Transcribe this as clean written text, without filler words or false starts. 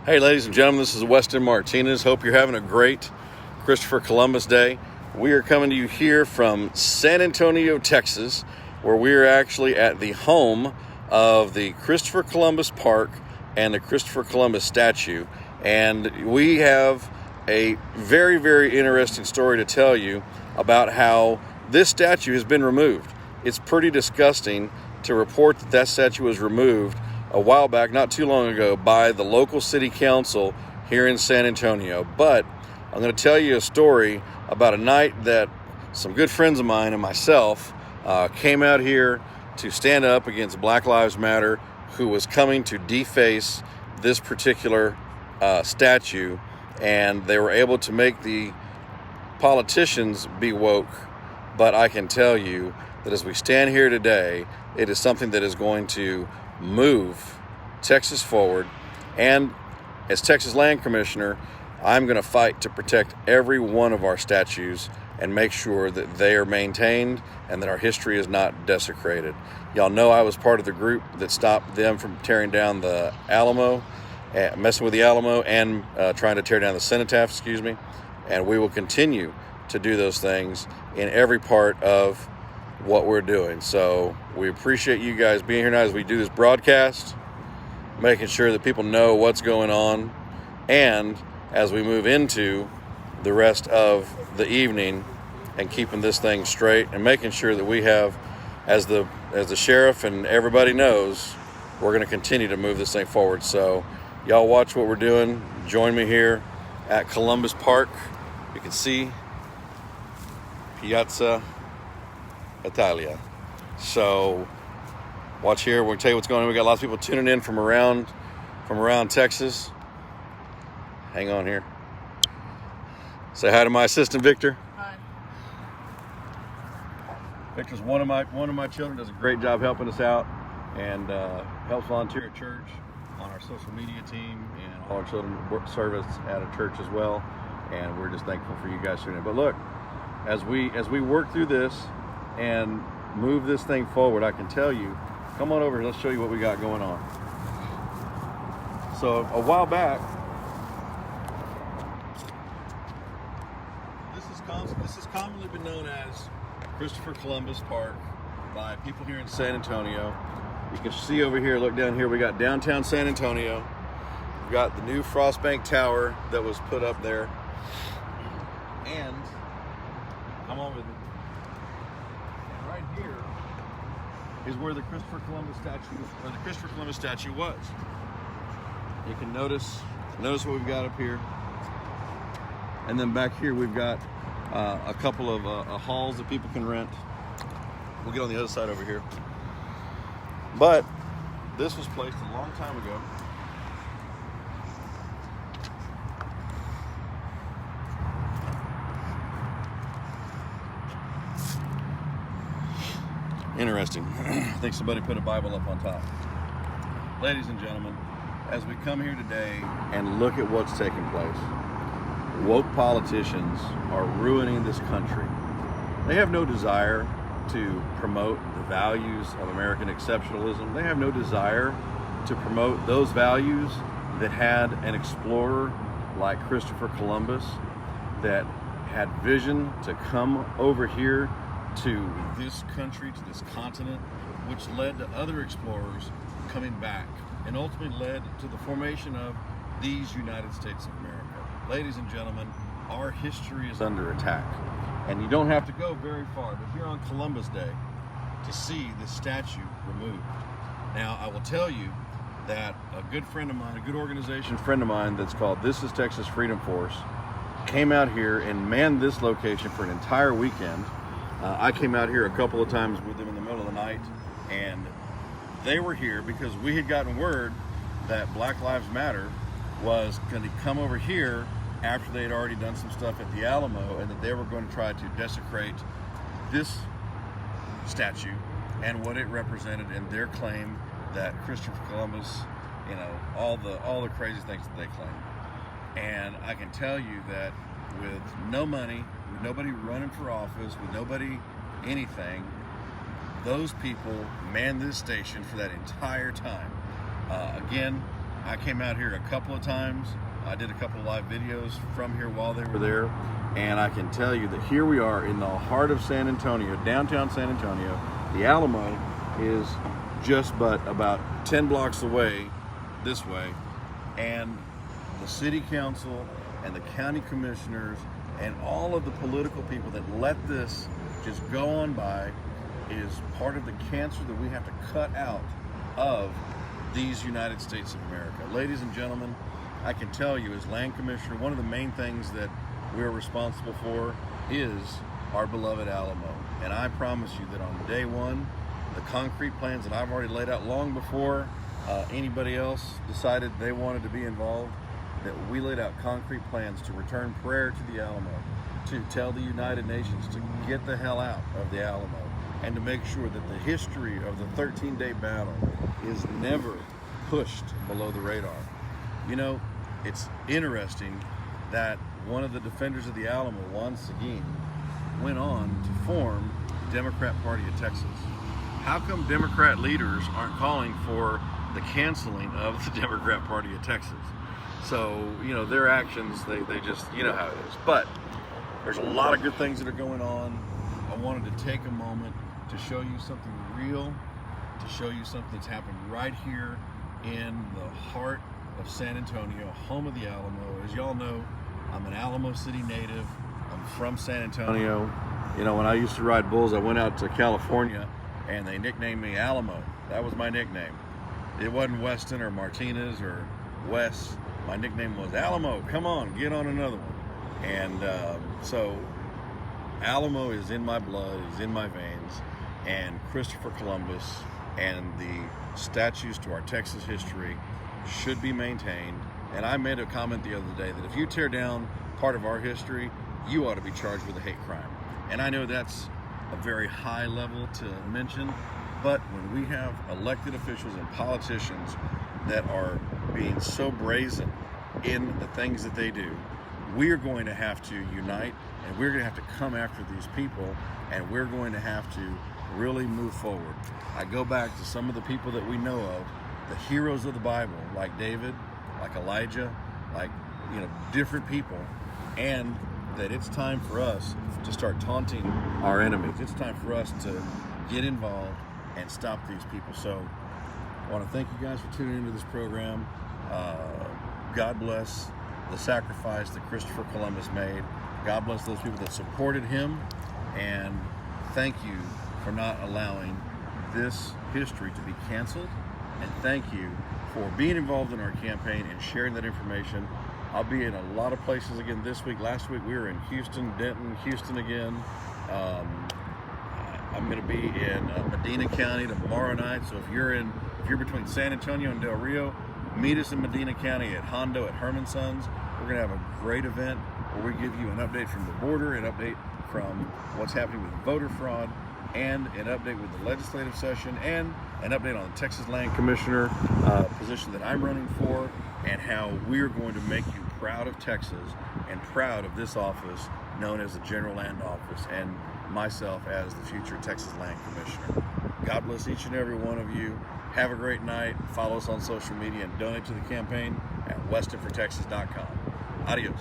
Hey, ladies and gentlemen, this is Weston Martinez. Hope you're having a great Christopher Columbus Day. We are coming to you here from San Antonio, Texas, where we are actually at the home of the Christopher Columbus Park and the Christopher Columbus statue. And we have a very, very interesting story to tell you about how this statue has been removed. It's pretty disgusting to report that that statue was removed a while back, not too long ago, by the local city council here in San Antonio. But I'm going to tell you a story about a night that some good friends of mine and myself came out here to stand up against Black Lives Matter, who was coming to deface this particular statue, and they were able to make the politicians be woke. But I can tell you that as we stand here today, it is something that is going to move Texas forward. And as Texas Land Commissioner, I'm going to fight to protect every one of our statues and make sure that they are maintained and that our history is not desecrated. Y'all know I was part of the group that stopped them from tearing down the Alamo, messing with the Alamo, and trying to tear down the cenotaph, and we will continue to do those things in every part of what we're doing. So we appreciate you guys being here now as we do this broadcast, making sure that people know what's going on, and as we move into the rest of the evening and keeping this thing straight and making sure that we have, as the sheriff and everybody knows, we're going to continue to move this thing forward. So y'all watch what we're doing. Join me here at Columbus Park. You can see Piazza Italia. So watch here. We'll tell you what's going on. We got lots of people tuning in from around Texas. Hang on here. Say hi to my assistant, Victor. Hi. Victor's one of my children. Does a great job helping us out and helps volunteer at church on our social media team, and all our children work service at a church as well. And we're just thankful for you guys tuning in. But look, as we work through this and move this thing forward, I can tell you, come on over here, let's show you what we got going on. So a while back, this has commonly been known as Christopher Columbus Park by people here in San Antonio. You can see over here, look down here, we got downtown San Antonio. We've got the new Frostbank Tower that was put up there. And come on with me. And right here is where the Christopher Columbus statue was. You can notice what we've got up here. And then back here we've got a couple of halls that people can rent. We'll get on the other side over here. But this was placed a long time ago. Interesting. I think somebody put a Bible up on top. Ladies and gentlemen, as we come here today and look at what's taking place, woke politicians are ruining this country. They have no desire to promote the values of American exceptionalism. They have no desire to promote those values that had an explorer like Christopher Columbus that had vision to come over here to this country, to this continent, which led to other explorers coming back and ultimately led to the formation of these United States of America. Ladies and gentlemen, our history is under attack. And you don't have to go very far, but here on Columbus Day, to see this statue removed. Now, I will tell you that a good friend of mine, a good organization friend of mine that's called This Is Texas Freedom Force, came out here and manned this location for an entire weekend. I came out here a couple of times with them in the middle of the night, and they were here because we had gotten word that Black Lives Matter was going to come over here after they had already done some stuff at the Alamo, and that they were going to try to desecrate this statue and what it represented in their claim that Christopher Columbus, all the crazy things that they claim. And I can tell you that with no money, with nobody running for office, with nobody anything, those people manned this station for that entire time. Again, I came out here a couple of times. I did a couple of live videos from here while they were there, and I can tell you that here we are in the heart of San Antonio, downtown San Antonio. The Alamo is just but about 10 blocks away this way, and the city council and the county commissioners and all of the political people that let this just go on by is part of the cancer that we have to cut out of these United States of America. Ladies and gentlemen, I can tell you as land commissioner, one of the main things that we're responsible for is our beloved Alamo. And I promise you that on day one, the concrete plans that I've already laid out long before anybody else decided they wanted to be involved, that we laid out concrete plans to return prayer to the Alamo, to tell the United Nations to get the hell out of the Alamo, and to make sure that the history of the 13-day battle is never pushed below the radar. You know, it's interesting that one of the defenders of the Alamo, Juan Seguin, went on to form the Democrat Party of Texas. How come Democrat leaders aren't calling for the canceling of the Democrat Party of Texas? So, you know, their actions, they just, you know how it is. But there's a lot of good things that are going on. I wanted to take a moment to show you something real, to show you something that's happened right here in the heart of San Antonio, home of the Alamo. As y'all know, I'm an Alamo City native. I'm from San Antonio. You know, when I used to ride bulls, I went out to California and they nicknamed me Alamo. That was my nickname. It wasn't Weston or Martinez or Wes. My nickname was Alamo. Come on, get on another one. And so Alamo is in my blood, is in my veins, and Christopher Columbus and the statues to our Texas history should be maintained. And I made a comment the other day that if you tear down part of our history, you ought to be charged with a hate crime. And I know that's a very high level to mention, but when we have elected officials and politicians that are being so brazen in the things that they do, we're going to have to unite, and we're going to have to come after these people, and we're going to have to really move forward. I go back to some of the people that we know of, the heroes of the Bible, like David, like Elijah, like, you know, different people, and that it's time for us to start taunting our enemies. It's time for us to get involved and stop these people. So I want to thank you guys for tuning into this program. God bless the sacrifice that Christopher Columbus made. God bless those people that supported him, and thank you for not allowing this history to be canceled, and thank you for being involved in our campaign and sharing that information. I'll be in a lot of places again this week. Last week we were in Houston, Denton, Houston again. I'm going to be in Medina County tomorrow night. So if you're between San Antonio and Del Rio, meet us in Medina County at Hondo at Herman Sons. We're going to have a great event where we give you an update from the border, an update from what's happening with voter fraud, and an update with the legislative session, and an update on the Texas Land Commissioner position that I'm running for, and how we're going to make you proud of Texas and proud of this office known as the General Land Office, and myself as the future Texas Land Commissioner. God bless each and every one of you. Have a great night. Follow us on social media and donate to the campaign at westonfortexas.com. Adios.